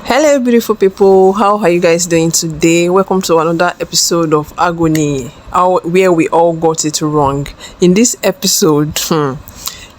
Hello, beautiful people. How are you guys doing today? Welcome to another episode of Agony, where we all got it wrong. In this episode,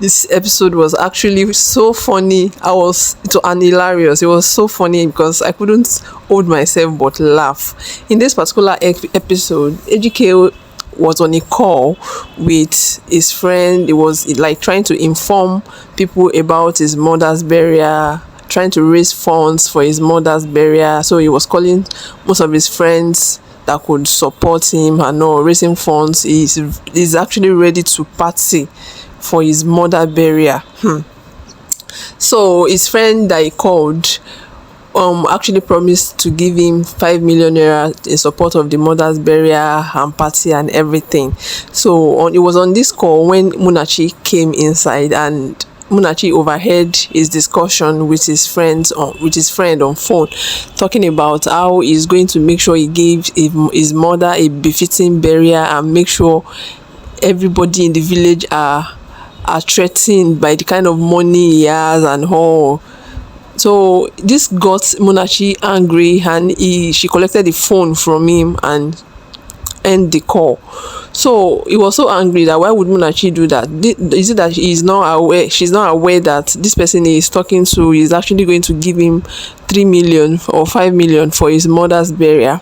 this episode was actually so funny. And hilarious. It was so funny because I couldn't hold myself but laugh. In this particular episode, Ejike was on a call with his friend. It was like trying to inform people about his mother's burial, trying to raise funds for his mother's burial. So he was calling most of his friends that could support him and all, raising funds. He's actually ready to party for his mother burial. So his friend that he called actually promised to give him 5 million naira in support of the mother's burial and party and everything. So it was on this call when Munachi came inside, and Munachi overheard his discussion with his friend on phone, talking about how he's going to make sure he gave his mother a befitting burial and make sure everybody in the village are threatened by the kind of money he has and all. So this got Munachi angry, and she collected the phone from him and end the call. So he was so angry that why would Munachi do that? Is it that she's not aware that this person he is talking to is actually going to give him 3 million or 5 million for his mother's burial?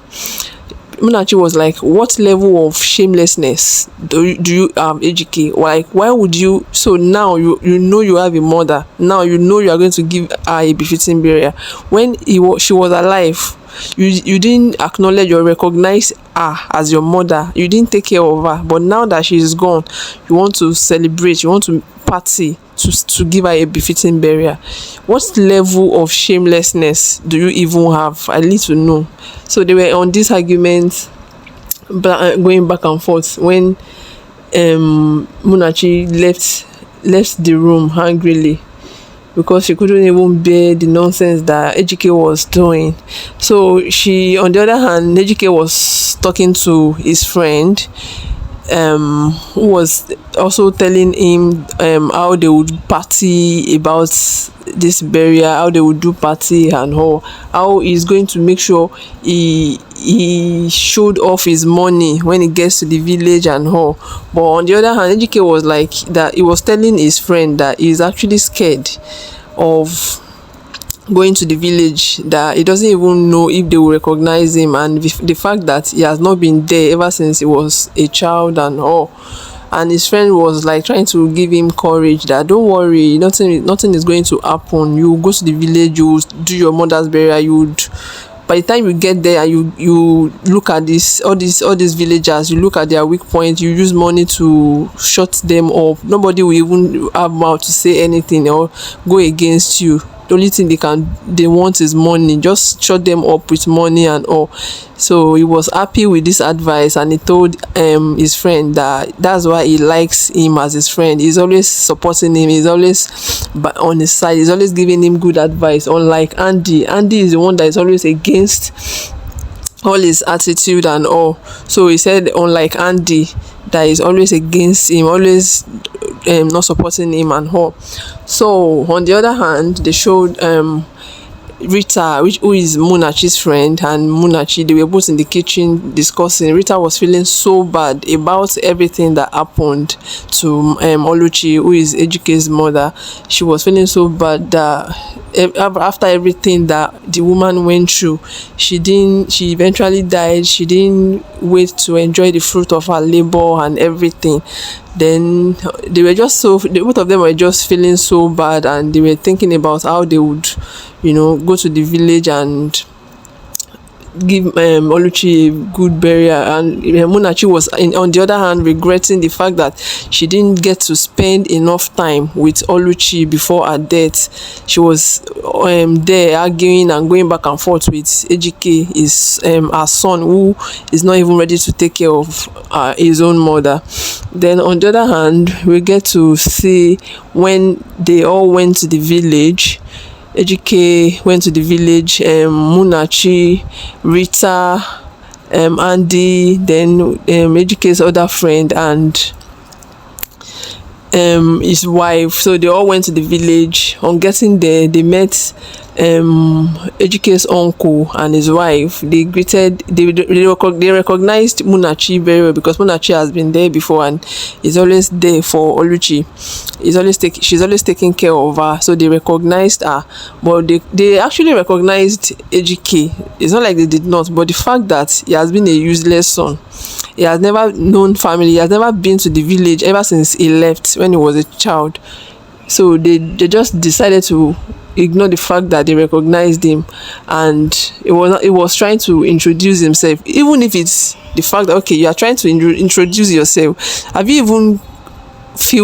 Munachi was like, what level of shamelessness do you Ejike? Like, why would you? So now you know you have a mother. Now you know you are going to give her a befitting burial. When she was alive, you didn't acknowledge or recognize her as your mother. You didn't take care of her. But now that she is gone, you want to celebrate. You want to party to give her a befitting burial. What level of shamelessness do you even have? I need to know. So they were on this argument, going back and forth, when Munachi left the room angrily because she couldn't even bear the nonsense that Ejike was doing. So on the other hand, Ejike was talking to his friend, who was also telling him how they would party about this burial, how they would do party and how he's going to make sure he showed off his money when he gets to the village and all. But on the other hand, Ejike was like that. He was telling his friend that he's actually scared of going to the village, that he doesn't even know if they will recognize him, and the fact that he has not been there ever since he was a child and all. And his friend was like trying to give him courage that don't worry, nothing is going to happen. You go to the village, you do your mother's burial, by the time you get there and you look at all these villagers, you look at their weak points, you use money to shut them up. Nobody will even have mouth to say anything or go against you. The only thing they want is money. Just shut them up with money and all. So he was happy with this advice, and he told his friend that's why he likes him as his friend. He's always supporting him. He's always on his side. He's always giving him good advice. Unlike Andy is the one that is always against all his attitude and all. So he said, unlike Andy, that is always against him, always not supporting him and all. So on the other hand, they showed Rita, who is Munachi's friend, and Munachi. They were both in the kitchen discussing. Rita was feeling so bad about everything that happened to Oluchi, who is Ejike's mother. She was feeling so bad that after everything that the woman went through, she eventually died. She didn't wait to enjoy the fruit of her labor and everything. Then they were just both of them were just feeling so bad, and they were thinking about how they would go to the village and give Oluchi a good burial. And Munachi was on the other hand regretting the fact that she didn't get to spend enough time with Oluchi before her death. She was there arguing and going back and forth with Ejike, her son, who is not even ready to take care of his own mother. Then on the other hand, we get to see when they all went to the village. Ejike went to the village, Munachi, Rita, Andy, then Ejike's other friend and his wife. So they all went to the village. On getting there, they met Ejike's uncle and his wife, they greeted, they recognized Munachi very well, because Munachi has been there before and is always there for Oluchi. She's always taking care of her, so they recognized her. But they actually recognized Ejike. It's not like they did not, but the fact that he has been a useless son, he has never known family, he has never been to the village ever since he left when he was a child. So they just decided to ignore the fact that they recognized him, and it was trying to introduce himself. Even if it's the fact that, okay, you are trying to introduce yourself, have you even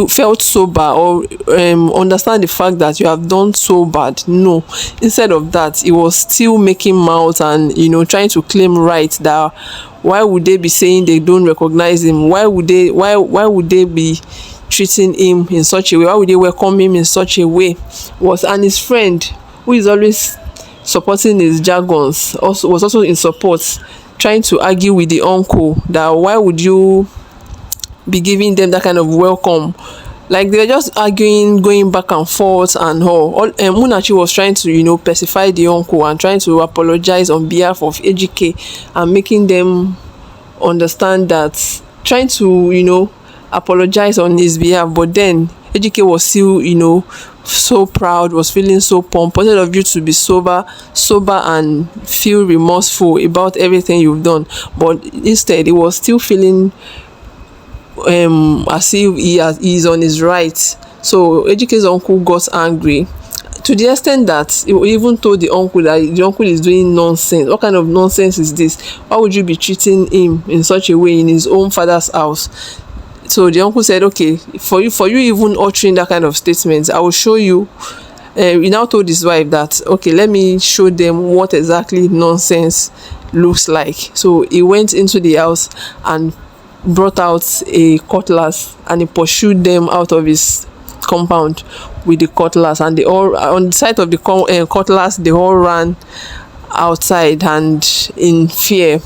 felt so bad, or understand the fact that you have done so bad? No. Instead of that, he was still making mouth and trying to claim right. That why would they be saying they don't recognize him? Why would they be treating him in such a way? Why would they welcome him in such a way? And his friend, who is always supporting his jargons, was also in support, trying to argue with the uncle that why would you be giving them that kind of welcome. Like, they were just arguing, going back and forth, and Munachi was trying to pacify the uncle and trying to apologize on behalf of Ejike, and making them understand that, trying to apologize on his behalf. But then Ejike was still so proud, was feeling so pumped. Instead of you to be sober and feel remorseful about everything you've done, but instead he was still feeling as if he is on his right. So Ejike's uncle got angry, to the extent that he even told the uncle that the uncle is doing nonsense. What kind of nonsense is this? Why would you be treating him in such a way in his own father's house? So the uncle said, okay, for you even uttering that kind of statement, I will show you. He now told his wife that, okay, let me show them what exactly nonsense looks like. So he went into the house and brought out a cutlass, and he pursued them out of his compound with the cutlass. And they all, on the side of the cutlass, they all ran outside and in fear.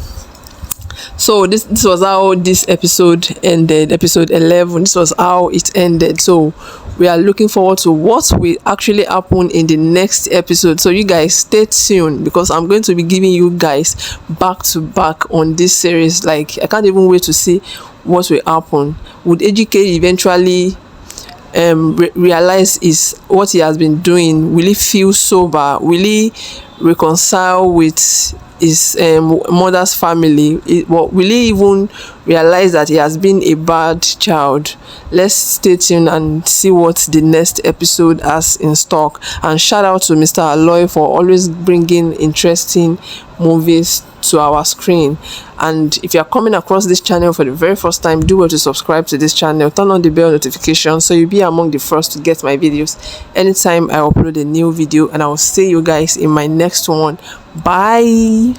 So this was how this episode ended, episode 11. This was how it ended. So we are looking forward to what will actually happen in the next episode. So you guys stay tuned, because I'm going to be giving you guys back to back on this series. Like, I can't even wait to see what will happen. Would Ejike eventually realize is what he has been doing? Will he feel sober? Will he reconcile with his mother's family? Will he even realize that he has been a bad child? Let's stay tuned and see what the next episode has in stock. And shout out to Mr. ALOY for always bringing interesting movies to our screen. And if you are coming across this channel for the very first time, do well to subscribe to this channel, turn on the bell notification, so you'll be among the first to get my videos anytime I upload a new video. And I will see you guys in my next one. Bye.